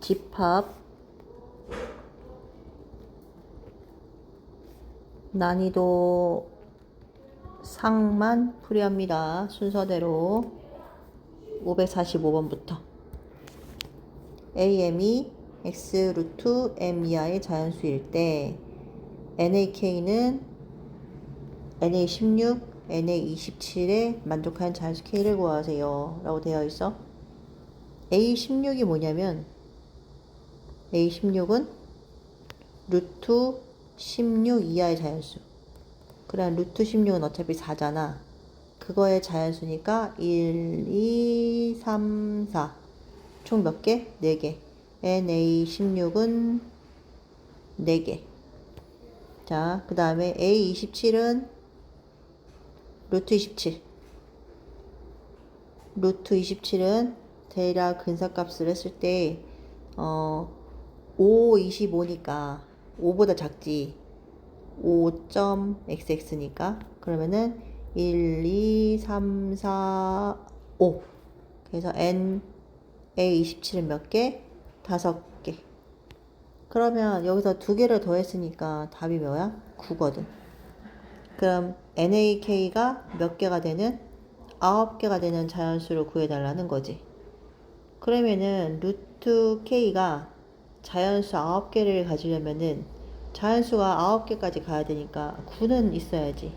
집합 난이도 상만 풀이합니다. 순서대로 545번부터 AM이 x 루트 m 이하의 자연수일 때 NAK는 NA16, NA27에 만족하는 자연수 K를 구하세요 라고 되어 있어. A16이 뭐냐면 A16은 루트 16 이하의 자연수. 그럼 루트 16은 어차피 4잖아. 그거의 자연수니까 1, 2, 3, 4. 총 몇 개? 4개. NA16은 4개. 자, 그 다음에 A27은 루트 27. 루트 27은 대략 근사값을 했을 때 5, 25니까 5보다 작지. 5.xx니까 그러면은 1, 2, 3, 4, 5. 그래서 NA27은 몇 개? 5개. 그러면 여기서 2개를 더했으니까 답이 뭐야? 9거든. 그럼 NAK가 몇 개가 되는? 9개가 되는 자연수를 구해달라는 거지. 그러면은 루트 K가 자연수 9개를 가지려면은 자연수가 9개까지 가야 되니까 9는 있어야지.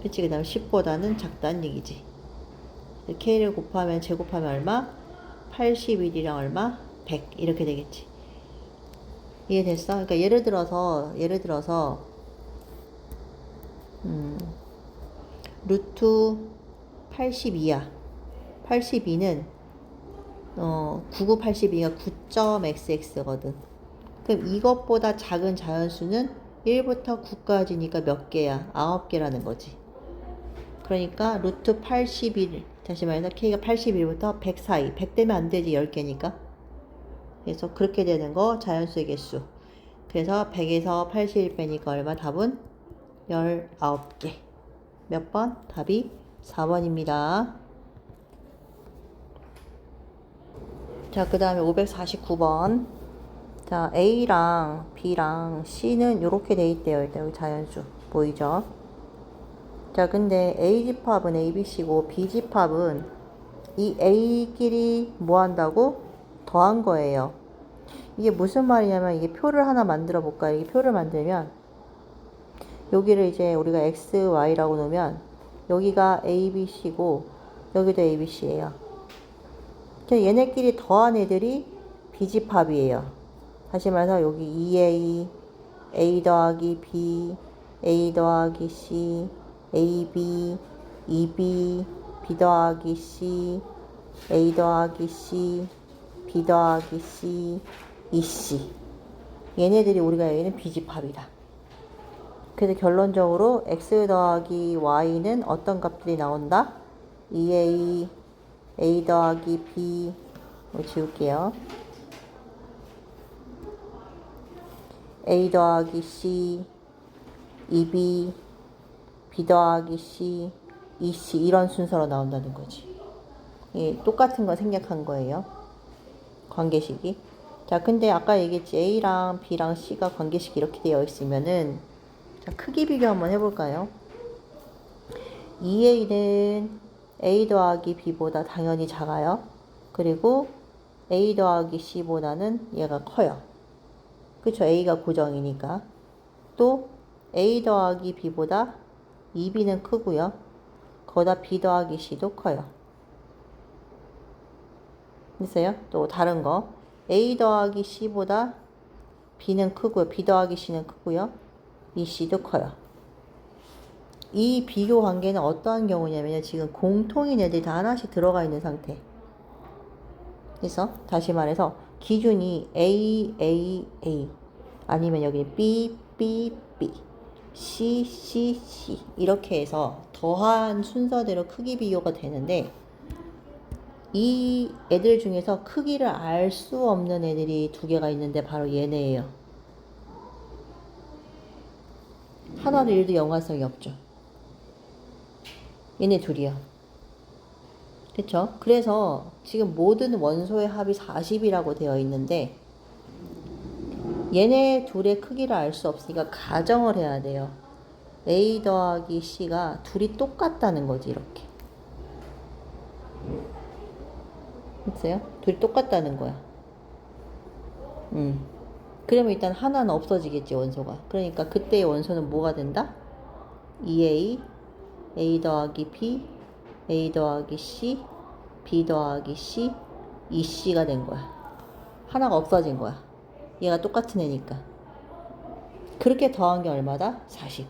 그치? 그 다음 10보다는 작다는 얘기지. K를 곱하면 제곱하면 얼마? 81이랑 얼마? 100 이렇게 되겠지. 이해됐어? 그러니까 예를 들어서 루트 82야. 82는 9982가 9.xx거든. 그럼 이것보다 작은 자연수는 1부터 9까지니까 몇 개야? 9개라는 거지. 그러니까 루트 81, 다시 말해서 K가 81부터 100 사이. 100 되면 안 되지, 10개니까. 그래서 그렇게 되는 거 자연수의 개수. 그래서 100에서 81 빼니까 얼마? 답은 19개. 몇 번? 답이 4번입니다. 자, 그 다음에 549번. 자, A랑 B랑 C는 이렇게 돼 있대요. 일단 여기 자연수. 보이죠? 자, 근데 A 집합은 ABC고 B 집합은 이 A끼리 뭐 한다고? 더한 거예요. 이게 무슨 말이냐면 이게 표를 하나 만들어 볼까? 이게 표를 만들면 여기를 이제 우리가 X, Y라고 놓으면 여기가 ABC고 여기도 ABC예요. 얘네끼리 더한 애들이 B집합이에요. 다시 말해서 여기 2A, A 더하기 B, A 더하기 C, AB, 2B, B 더하기 C, A 더하기 C, B 더하기 C, EC. 얘네들이 우리가 여기는 B집합이다. 그래서 결론적으로 X 더하기 Y는 어떤 값들이 나온다? 2A, A 더하기 B, 지울게요. A 더하기 C, 2B, B 더하기 C, EC 이런 순서로 나온다는 거지. 예, 똑같은 거 생략한 거예요. 관계식이. 자, 근데 아까 얘기했지. A랑 B랑 C가 관계식이 이렇게 되어 있으면은 자, 크기 비교 한번 해볼까요? 2A는 A 더하기 B보다 당연히 작아요. 그리고 A 더하기 C보다는 얘가 커요. 그쵸? A가 고정이니까. 또 A 더하기 B보다 2B는 크고요. 거기다 B 더하기 C도 커요. 됐어요? 또 다른 거. A 더하기 C보다 B는 크고요. B 더하기 C는 크고요. 이 C도 커요. 이 비교 관계는 어떠한 경우냐면 지금 공통인 애들이 다 하나씩 들어가 있는 상태. 그래서 다시 말해서 기준이 A, A, A 아니면 여기 B, B, B C, C, C 이렇게 해서 더한 순서대로 크기 비교가 되는데 이 애들 중에서 크기를 알 수 없는 애들이 두 개가 있는데 바로 얘네예요. 하나도 1도 연관성이 없죠. 얘네 둘이요. 그쵸? 그래서 지금 모든 원소의 합이 40이라고 되어 있는데 얘네 둘의 크기를 알 수 없으니까 가정을 해야 돼요. A 더하기 C가 둘이 똑같다는 거지, 이렇게. 됐어요? 둘이 똑같다는 거야. 그러면 일단 하나는 없어지겠지, 원소가. 그러니까 그때의 원소는 뭐가 된다? 2A, A 더하기 B, A 더하기 C, B 더하기 C, 2C가 된 거야. 하나가 없어진 거야. 얘가 똑같은 애니까. 그렇게 더한 게 얼마다? 40.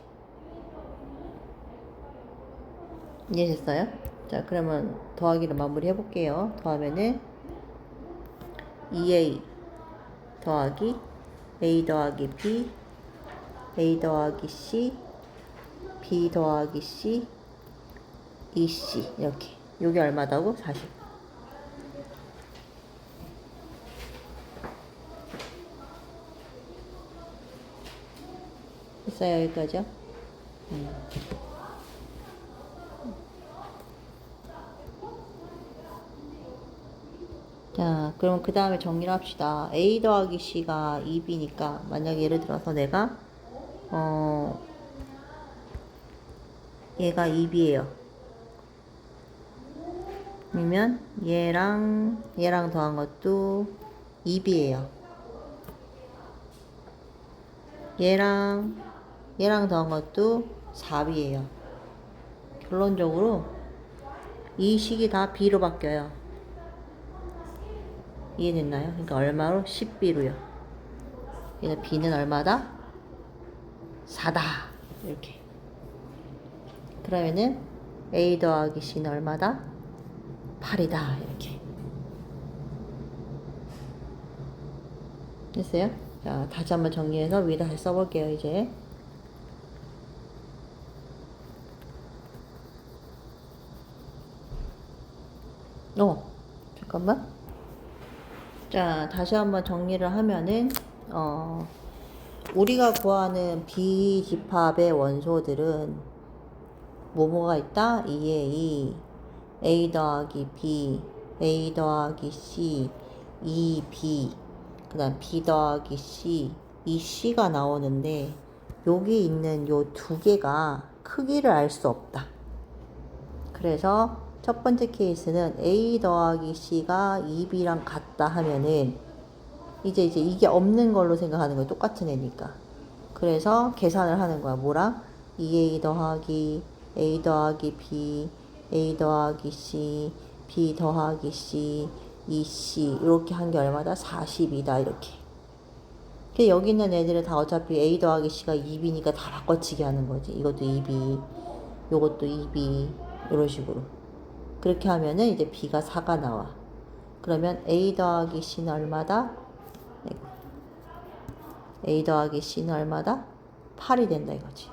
이해됐어요? 자, 그러면 더하기를 마무리 해볼게요. 더하면은 2A 더하기 A 더하기 B, A 더하기 C, B 더하기 C, 2C 이렇게. 요게 얼마다고? 40. 됐어요? 여기까지요? 자, 그럼 그 다음에 정리를 합시다. A 더하기 C가 2B니까, 만약 예를 들어서 내가, 얘가 2B예요. 그러면 얘랑 더한 것도 2B예요. 얘랑 더한 것도 4B예요. 결론적으로 이 식이 다 B로 바뀌어요. 이해됐나요? 그러니까 얼마로? 10B로요. 그래서 B는 얼마다? 4다. 이렇게. 그러면은 A 더하기 C는 얼마다? 8이다. 이렇게. 됐어요? 자, 다시 한번 정리해서 위에다 다시 써볼게요, 이제. 잠깐만. 자, 다시 한번 정리를 하면은, 우리가 구하는 B집합의 원소들은 뭐가 있다? 2A, A 더하기 B, A 더하기 C, 2B, 그 다음 B 더하기 C, 2C가 나오는데 여기 있는 요 두 개가 크기를 알 수 없다. 그래서 첫 번째 케이스는 A 더하기 C가 2B랑 같다 하면은 이제 이게 없는 걸로 생각하는 거예요. 똑같은 애니까. 그래서 계산을 하는 거야. 뭐랑? 2A 더하기 A 더하기 B, A 더하기 C, B 더하기 C, 2C 이렇게 한 게 얼마다? 40이다 이렇게. 여기 있는 애들은 다 어차피 A 더하기 C가 2B니까 다 바꿔치기 하는 거지. 이것도 2B, 요것도 2B 이런 식으로. 그렇게 하면은 이제 B가 4가 나와. 그러면 A 더하기 C는 얼마다? A 더하기 C는 얼마다? 8이 된다 이거지.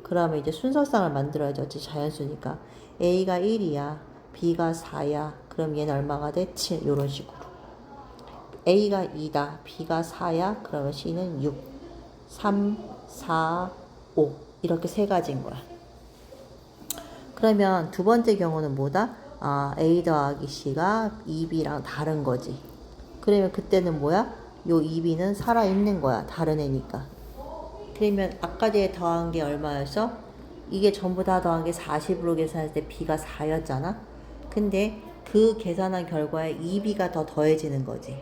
그러면 이제 순서상을 만들어야지. 어차피 자연수니까. A가 1이야. B가 4야. 그럼 얘는 얼마가 돼? 7. 이런 식으로. A가 2다. B가 4야. 그러면 C는 6. 3, 4, 5. 이렇게 세 가지인 거야. 그러면 두 번째 경우는 뭐다? A 더하기 C가 2B랑 다른 거지. 그러면 그때는 뭐야? 요 2B는 살아있는 거야. 다른 애니까. 그러면 아까 전에 더한 게 얼마였어? 이게 전부 다 더한 게 40으로 계산했을 때 B가 4였잖아? 근데 그 계산한 결과에 2B가 더 더해지는 거지.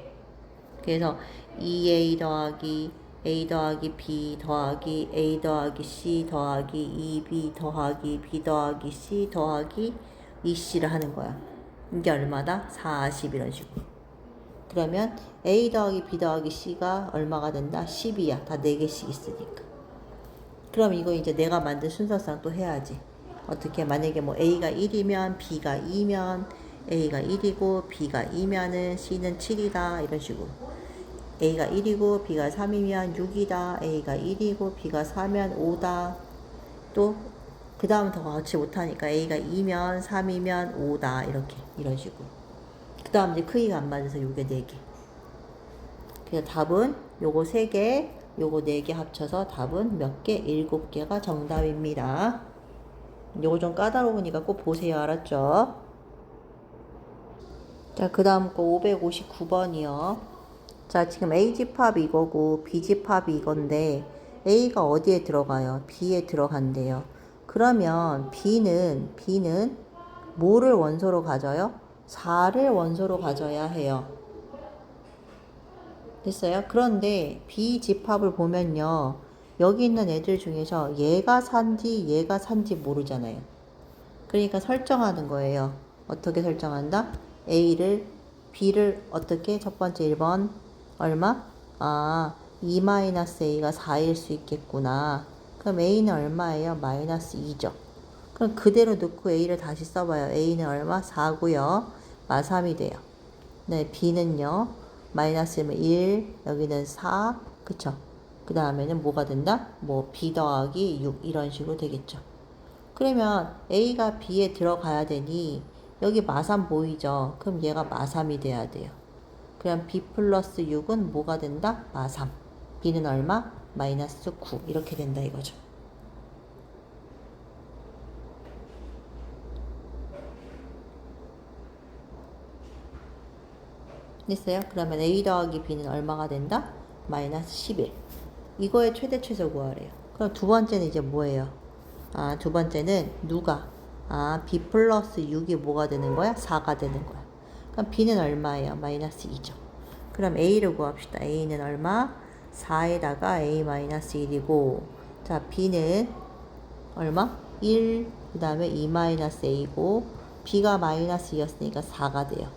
그래서 2A 더하기 A 더하기 B 더하기 A 더하기 C 더하기 2B 더하기 B 더하기 C 더하기 2C를 하는 거야. 이게 얼마다? 40 이런 식으로. 그러면 A 더하기 B 더하기 C가 얼마가 된다? 10이야. 다 4개씩 있으니까. 그럼 이거 이제 내가 만든 순서상 또 해야지. 어떻게? 만약에 뭐 A가 1이면 B가 2면 A가 1이고 B가 2면은 C는 7이다. 이런 식으로. A가 1이고 B가 3이면 6이다. A가 1이고 B가 4면 5다. 또 그 다음 더 같이 못하니까 A가 2면 3이면 5다. 이렇게 이런 식으로. 그 다음 이제 크기가 안 맞아서 요게 4개. 그래서 답은 요거 3개, 요거 4개 합쳐서 답은 몇 개? 7개가 정답입니다. 요거 좀 까다로우니까 꼭 보세요. 알았죠? 자, 그 다음 거 559번이요. 자, 지금 A 집합이 이거고 B 집합이 이건데 A가 어디에 들어가요? B에 들어간대요. 그러면 B는 뭐를 원소로 가져요? 4를 원소로 가져야 해요. 됐어요? 그런데 B 집합을 보면요. 여기 있는 애들 중에서 얘가 산지 모르잖아요. 그러니까 설정하는 거예요. 어떻게 설정한다? B를 어떻게? 첫 번째 1번 얼마? 2-A가 4일 수 있겠구나. 그럼 A는 얼마예요? 마이너스 2죠. 그럼 그대로 넣고 A를 다시 써봐요. A는 얼마? 4고요. 마3이 돼요. 네, B는요. 마이너스면 1, 여기는 4, 그쵸? 그 다음에는 뭐가 된다? 뭐 B 더하기 6 이런 식으로 되겠죠. 그러면 A가 B에 들어가야 되니 여기 마3 보이죠? 그럼 얘가 마3이 돼야 돼요. 그럼 B 플러스 6은 뭐가 된다? 마3. B는 얼마? 마이너스 9 이렇게 된다 이거죠. 됐어요? 그러면 A 더하기 B는 얼마가 된다? 마이너스 11. 이거의 최대 최소 구하래요. 그럼 두 번째는 이제 뭐예요? 두 번째는 누가? B 플러스 6이 뭐가 되는 거야? 4가 되는 거야. 그럼 B는 얼마예요? 마이너스 2죠. 그럼 A를 구합시다. A는 얼마? 4에다가 A 마이너스 1이고, 자, B는 얼마? 1, 그 다음에 2 마이너스 A고, B가 마이너스 2였으니까 4가 돼요.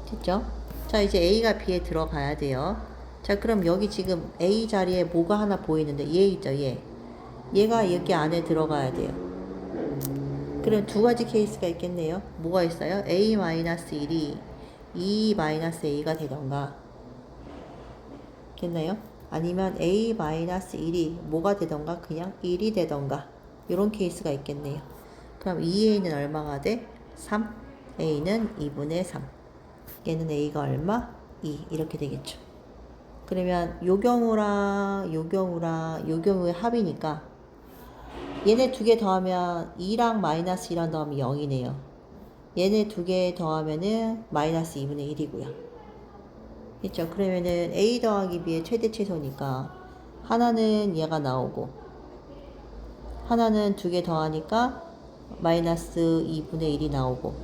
됐죠? 자, 이제 A가 B에 들어가야 돼요. 자, 그럼 여기 지금 A 자리에 뭐가 하나 보이는데 얘 있죠, 얘. 얘가 여기 안에 들어가야 돼요. 그럼 두 가지 케이스가 있겠네요. 뭐가 있어요? A-1이 2-A가 되던가 겠나요? 아니면 A-1이 뭐가 되던가 그냥 1이 되던가 이런 케이스가 있겠네요. 그럼 2A는 얼마가 돼? 3. A는 2분의 3. 얘는 A가 얼마? 2 이렇게 되겠죠. 그러면 요 경우의 합이니까 얘네 두 개 더하면 2랑 마이너스 1랑 더하면 0이네요. 얘네 두 개 더하면은 마이너스 2분의 1이고요. 그렇죠? 그러면은 A 더하기 B의 최대 최소니까 하나는 얘가 나오고 하나는 두 개 더하니까 마이너스 2분의 1이 나오고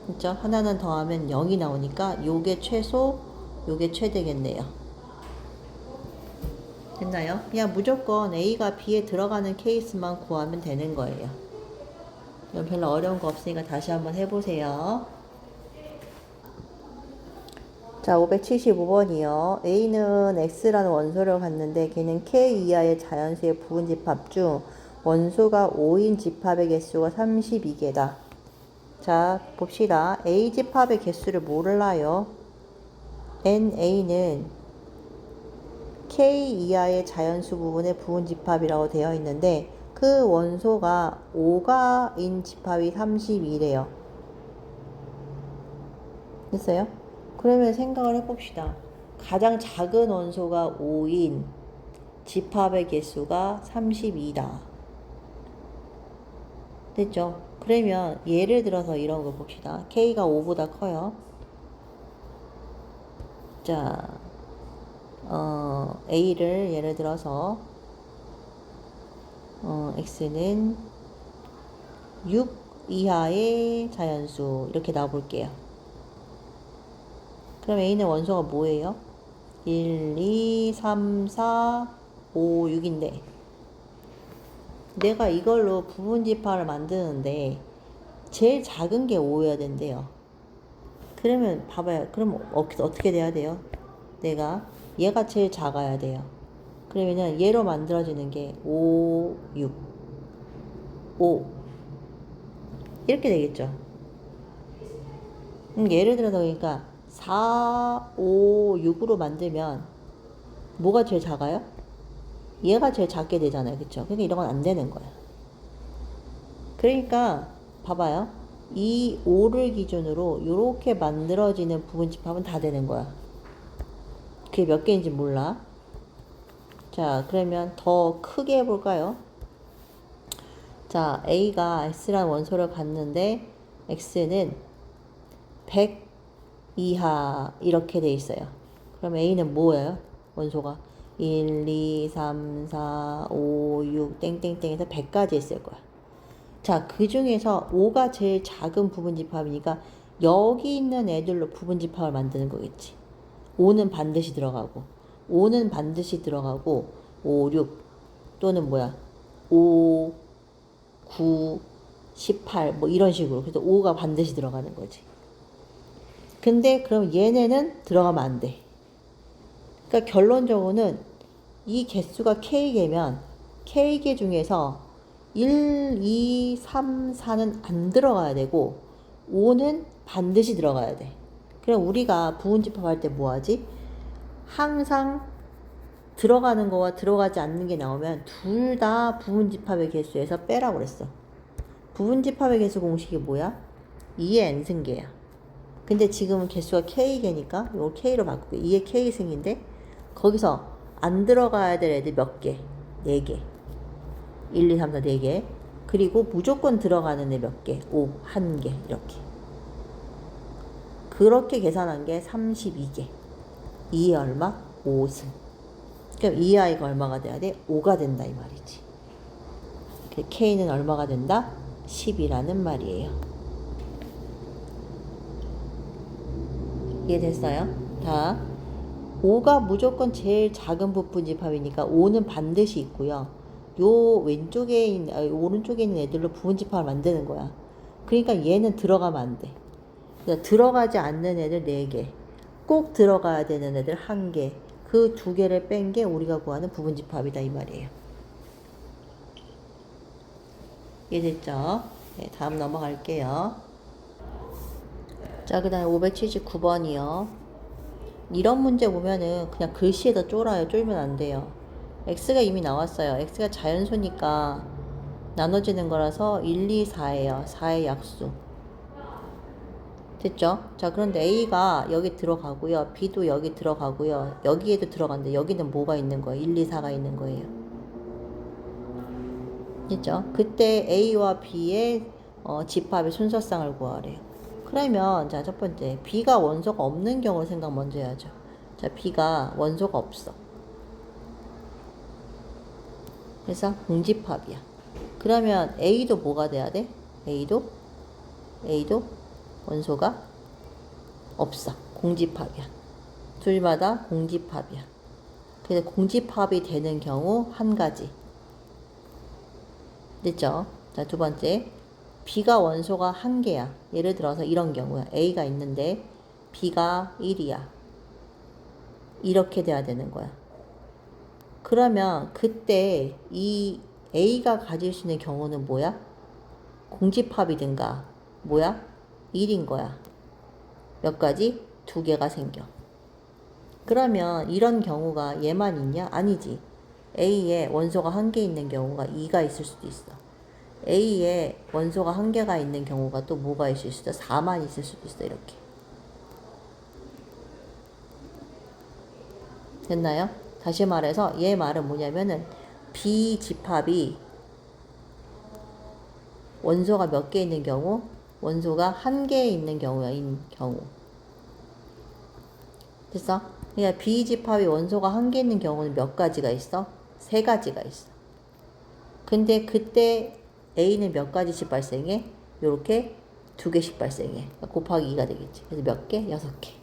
그렇죠? 하나는 더하면 0이 나오니까 요게 최소 요게 최대겠네요. 됐나요? 그냥 무조건 A가 B에 들어가는 케이스만 구하면 되는 거예요. 이건 별로 어려운 거 없으니까 다시 한번 해보세요. 자, 575번이요. A는 X라는 원소를 갖는데 걔는 K 이하의 자연수의 부분 집합 중 원소가 5인 집합의 개수가 32개다. 자, 봅시다. A 집합의 개수를 몰라요. NA는 K 이하의 자연수 부분의 부분 집합이라고 되어 있는데 그 원소가 5가인 집합이 32래요. 됐어요? 그러면 생각을 해봅시다. 가장 작은 원소가 5인 집합의 개수가 32다. 됐죠? 그러면 예를 들어서 이런 거 봅시다. K가 5보다 커요. 자, A를 예를 들어서 X는 6 이하의 자연수 이렇게 놔볼게요. 그럼 A는 원소가 뭐예요? 1, 2, 3, 4, 5, 6인데 내가 이걸로 부분 집합을 만드는데 제일 작은 게 5여야 된대요. 그러면 봐봐요. 그럼 어떻게 돼야 돼요? 얘가 제일 작아야 돼요. 그러면은 얘로 만들어지는 게 5, 6, 5 이렇게 되겠죠. 예를 들어서 그러니까 4, 5, 6으로 만들면 뭐가 제일 작아요? 얘가 제일 작게 되잖아요. 그쵸? 그러니까 이런 건 안 되는 거야. 그러니까 봐봐요. 이 5를 기준으로 이렇게 만들어지는 부분집합은 다 되는 거야. 그게 몇 개인지 몰라. 자, 그러면 더 크게 해볼까요? 자, A가 X라는 원소를 갖는데 X는 100 이하 이렇게 돼 있어요. 그럼 A는 뭐예요? 원소가 1, 2, 3, 4, 5, 6 땡땡땡에서 100까지 있을 거야. 자, 그 중에서 5가 제일 작은 부분집합이니까 여기 있는 애들로 부분집합을 만드는 거겠지. 5는 반드시 들어가고 5는 반드시 들어가고 5, 6 또는 뭐야 5, 9, 18 뭐 이런 식으로. 그래서 5가 반드시 들어가는 거지. 근데 그럼 얘네는 들어가면 안 돼. 그러니까 결론적으로는 이 개수가 K개면 K개 중에서 1, 2, 3, 4는 안 들어가야 되고 5는 반드시 들어가야 돼. 그럼 우리가 부분집합할 때 뭐 하지? 항상 들어가는 거와 들어가지 않는 게 나오면 둘 다 부분집합의 개수에서 빼라고 그랬어. 부분집합의 개수 공식이 뭐야? 2의 n승계야. 근데 지금은 개수가 K개니까 이걸 K로 바꾸고 2의 K승인데 거기서 안 들어가야 될 애들 몇 개? 4개. 1, 2, 3, 4, 4개. 그리고 무조건 들어가는 애 몇 개? 5, 1개. 이렇게. 그렇게 계산한 게 32개. 2의 얼마? 5승. 그럼 2i가 얼마가 돼야 돼? 5가 된다 이 말이지. K는 얼마가 된다? 10이라는 말이에요. 이해됐어요? 다 5가 무조건 제일 작은 부분집합이니까 5는 반드시 있고요. 요 왼쪽에 있는 오른쪽에 있는 애들로 부분집합을 만드는 거야. 그러니까 얘는 들어가면 안 돼. 그러니까 들어가지 않는 애들 4개, 꼭 들어가야 되는 애들 1개. 그 2개를 뺀 게 우리가 구하는 부분집합이다 이 말이에요. 이해됐죠? 네, 다음 넘어갈게요. 자, 그 다음에 579번이요. 이런 문제 보면은 그냥 글씨에다 쫄아요. 쫄면 안 돼요. x가 이미 나왔어요. x가 자연수니까 나눠지는 거라서 1, 2, 4예요. 4의 약수. 됐죠? 자, 그런데 a가 여기 들어가고요. b도 여기 들어가고요. 여기에도 들어간대. 여기는 뭐가 있는 거예요? 1, 2, 4가 있는 거예요. 됐죠? 그때 a와 b의 집합의 순서쌍을 구하래요. 그러면 자, 첫 번째 b가 원소가 없는 경우를 생각 먼저 해야죠. 자, b가 원소가 없어. 그래서 공집합이야. 그러면 a도 뭐가 돼야 돼? a도 원소가 없어. 공집합이야. 둘마다 공집합이야. 그래서 공집합이 되는 경우 한 가지. 됐죠? 자, 두 번째. B가 원소가 1개야. 예를 들어서 이런 경우야. A가 있는데 B가 1이야. 이렇게 돼야 되는 거야. 그러면 그때 이 A가 가질 수 있는 경우는 뭐야? 공집합이든가 뭐야? 1인 거야. 몇 가지? 2개가 생겨. 그러면 이런 경우가 얘만 있냐? 아니지. A에 원소가 1개 있는 경우가 2가 있을 수도 있어. A에 원소가 1개가 있는 경우가 또 뭐가 있을 수도 있어? 4만 있을 수도 있어. 이렇게. 됐나요? 다시 말해서 얘 말은 뭐냐면은 B 집합이 원소가 몇 개 있는 경우? 원소가 1개 있는 경우야. 인 경우. 됐어? 그러니까 B 집합이 원소가 1개 있는 경우는 몇 가지가 있어? 3가지가 있어. 근데 그때 A는 몇 가지씩 발생해? 요렇게 2개씩 발생해. 곱하기 2가 되겠지. 그래서 몇 개? 6개.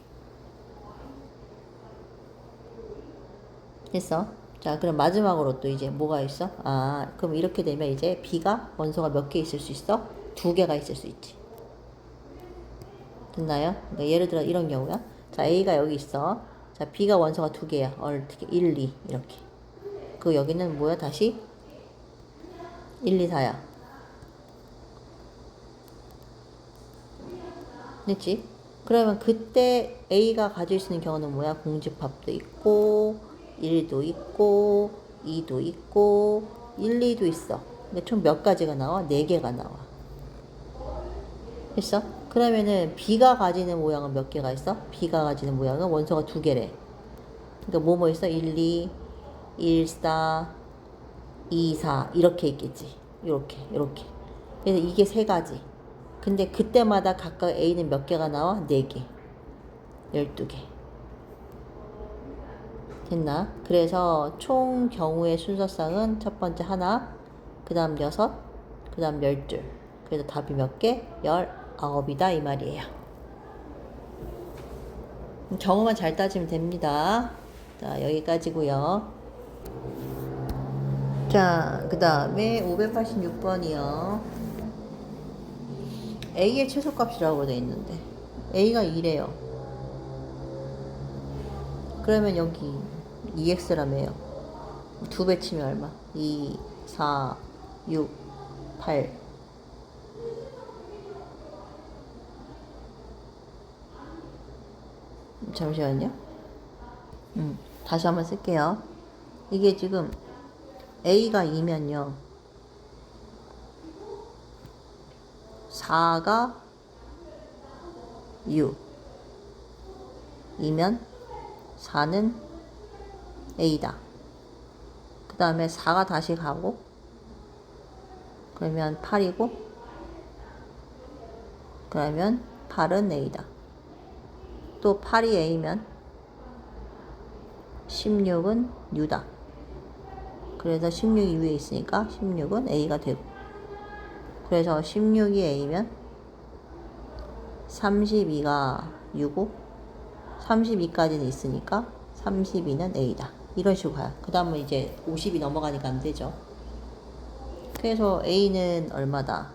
됐어? 자, 그럼 마지막으로 또 이제 뭐가 있어? 아, 그럼 이렇게 되면 이제 B가 원소가 몇 개 있을 수 있어? 2개가 있을 수 있지. 됐나요? 그러니까 예를 들어 이런 경우야. 자, A가 여기 있어. 자, B가 원소가 2개야. 어떻게? 1, 2 이렇게. 그 여기는 뭐야? 다시 1, 2, 4야. 됐지? 그러면 그때 A가 가질 수 있는 경우는 뭐야? 공집합도 있고 1도 있고 2도 있고 1, 2도 있어. 근데 총 몇 가지가 나와? 4개가 나와. 됐어? 그러면은 B가 가지는 모양은 몇 개가 있어? B가 가지는 모양은 원소가 2개래. 그러니까 뭐 있어? 1, 2, 1, 4, 2, 4 이렇게 있겠지. 요렇게. 그래서 이게 세 가지. 근데 그때마다 각각 A는 몇 개가 나와? 4개. 12개. 됐나? 그래서 총 경우의 순서상은 첫 번째 하나, 그 다음 6, 그 다음 12. 그래서 답이 몇 개? 19이다 이 말이에요. 경우만 잘 따지면 됩니다. 자, 여기까지고요. 자, 그 다음에 586번이요. A의 최소값이라고 되어 있는데 A가 2래요. 그러면 여기 2x라며요. 2배 치면 얼마? 2, 4, 6, 8. 잠시만요. 다시 한번 쓸게요. 이게 지금 A가 2면요. 4가 6. 2면 4는 A다. 그 다음에 4가 다시 가고, 그러면 8이고, 그러면 8은 A다. 또 8이 A면 16은 U다. 그래서 16이 위에 있으니까 16은 A가 되고, 그래서 16이 A면 32가 U고 32까지는 있으니까 32는 A다. 이런 식으로 가요. 그 다음은 이제 50이 넘어가니까 안 되죠. 그래서 A는 얼마다?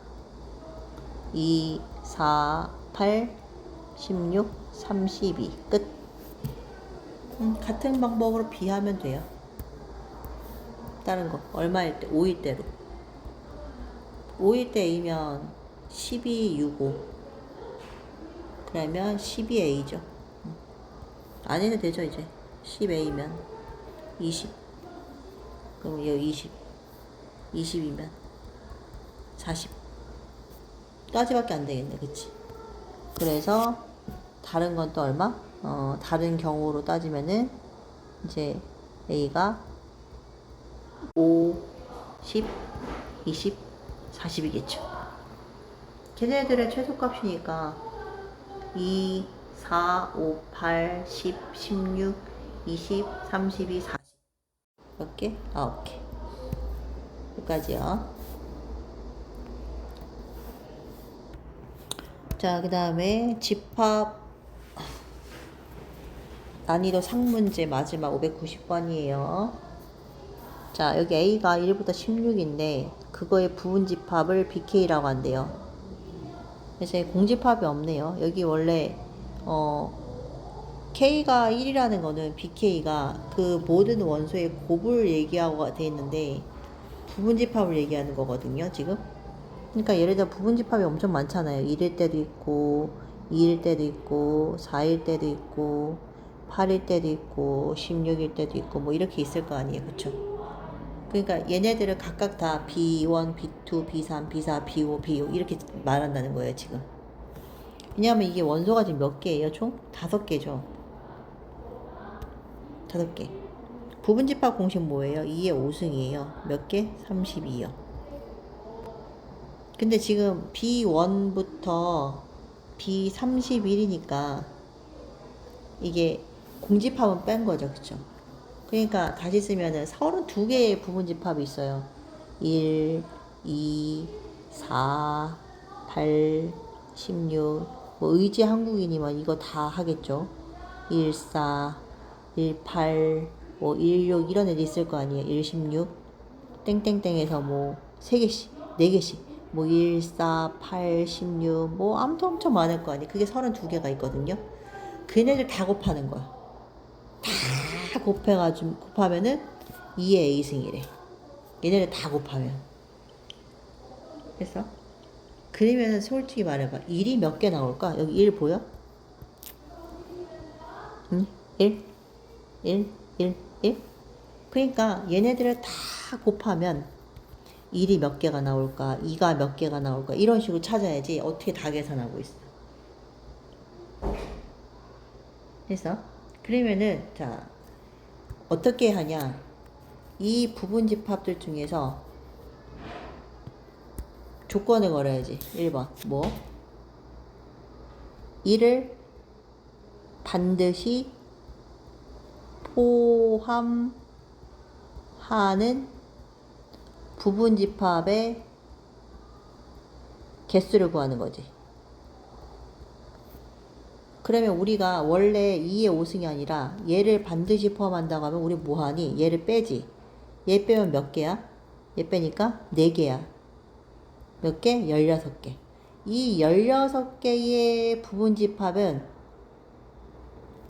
2, 4, 8, 16, 32. 끝. 같은 방법으로 비하면 돼요. 다른 거. 얼마일 때? 5일 때로. 5일 때 A면 12, 6, 5. 그러면 12A죠. 안 해도 되죠, 이제. 10A면 20. 그럼 여기 20. 20이면 40. 까지밖에 안 되겠네, 그치? 그래서 다른 건 또 얼마? 다른 경우로 따지면은 이제 A가 5, 10, 20, 40이겠죠. 걔네들의 최소값이니까 2, 4, 5, 8, 10, 16, 20, 32, 40. 몇 개? 9개. 여기까지요. 자, 그 다음에 집합 난이도 상문제 마지막 590번이에요. 자, 여기 A가 1부터 16인데 그거의 부분집합을 BK라고 한대요. 그래서 공집합이 없네요. 여기 원래 K가 1이라는 거는 BK가 그 모든 원소의 곱을 얘기하고 돼 있는데 부분집합을 얘기하는 거거든요, 지금. 그러니까 예를 들어 부분집합이 엄청 많잖아요. 1일 때도 있고 2일 때도 있고 4일 때도 있고 8일 때도 있고 16일 때도 있고 뭐 이렇게 있을 거 아니에요, 그쵸? 그러니까 얘네들을 각각 다 B1, B2, B3, B4, B5, B5 이렇게 말한다는 거예요, 지금. 왜냐하면 이게 원소가 지금 몇 개예요, 총? 5개죠. 5개. 부분집합 공식 뭐예요? 2의 5승이에요. 몇 개? 32요. 근데 지금 B1부터 B31이니까 이게 공집합은 뺀 거죠, 그쵸? 그러니까 다시 쓰면은 32개의 부분집합이 있어요. 1, 2, 4, 8, 16. 뭐 의지 한국인이면 이거 다 하겠죠. 1, 4, 1, 8, 뭐 1, 6 이런 애들 있을 거 아니에요. 1, 16. 땡땡땡에서 뭐 3개씩, 4개씩. 뭐 1, 4, 8, 16. 뭐 아무튼 엄청 많을 거 아니에요. 그게 32개가 있거든요. 걔네들 다 곱하는 거야. 다 곱하면은 2의 A승이래. 얘네를 다 곱하면. 됐어? 그러면 솔직히 말해봐. 1이 몇 개 나올까? 여기 1 보여? 응? 1? 1? 1? 1? 그러니까 얘네들을 다 곱하면 1이 몇 개가 나올까? 2가 몇 개가 나올까? 이런 식으로 찾아야지 어떻게 다 계산하고 있어. 됐어? 그러면은 자 어떻게 하냐? 이 부분집합들 중에서 조건을 걸어야지. 1번. 뭐? 이를 반드시 포함하는 부분집합의 개수를 구하는 거지. 그러면 우리가 원래 2의 5승이 아니라 얘를 반드시 포함한다고 하면 우리 뭐하니? 얘를 빼지. 얘 빼면 몇 개야? 얘 빼니까 4개야. 몇 개? 16개. 이 16개의 부분집합은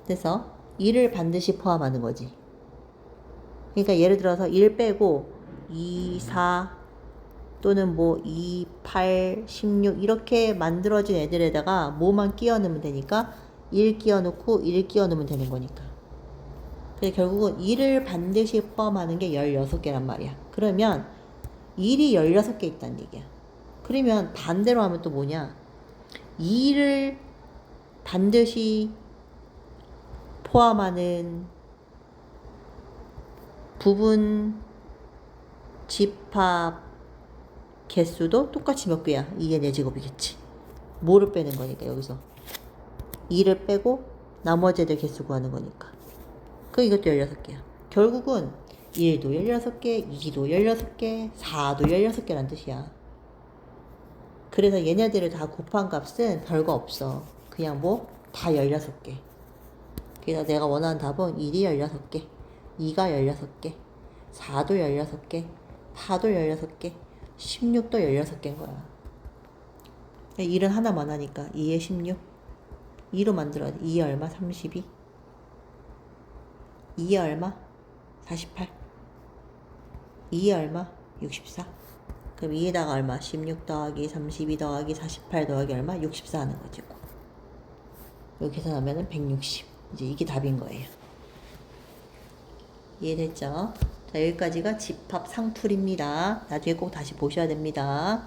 그래서 1을 반드시 포함하는 거지. 그러니까 예를 들어서 1 빼고 2, 4 또는 뭐 2, 8, 16 이렇게 만들어진 애들에다가 뭐만 끼워 넣으면 되니까 1 끼워 넣고 1 끼워 넣으면 되는 거니까. 그래서 결국은 1을 반드시 포함하는 게 16개란 말이야. 그러면 1이 16개 있다는 얘기야. 그러면 반대로 하면 또 뭐냐? 2를 반드시 포함하는 부분 집합 개수도 똑같이 몇 개야? 2의 4제곱이겠지. 뭐를 빼는 거니까 여기서 2를 빼고 나머지 애들 개수 구하는 거니까. 그 이것도 16개야. 결국은 1도 16개, 2도 16개, 4도 16개란 뜻이야. 그래서 얘네들을 다 곱한 값은 별거 없어. 그냥 뭐 다 16개. 그래서 내가 원하는 답은 1이 16개, 2가 16개, 4도 16개, 8도 16개, 16도 16개인 거야. 1은 하나만 하니까 2에 16. 2로 만들어야 돼. 2에 얼마? 32. 2에 얼마? 48. 2에 얼마? 64. 그럼 2에다가 얼마? 16 더하기 32 더하기 48 더하기 얼마? 64 하는 거지. 여기 계산하면은 160. 이제 이게 답인 거예요. 이해됐죠? 자, 여기까지가 집합 상풀입니다. 나중에 꼭 다시 보셔야 됩니다.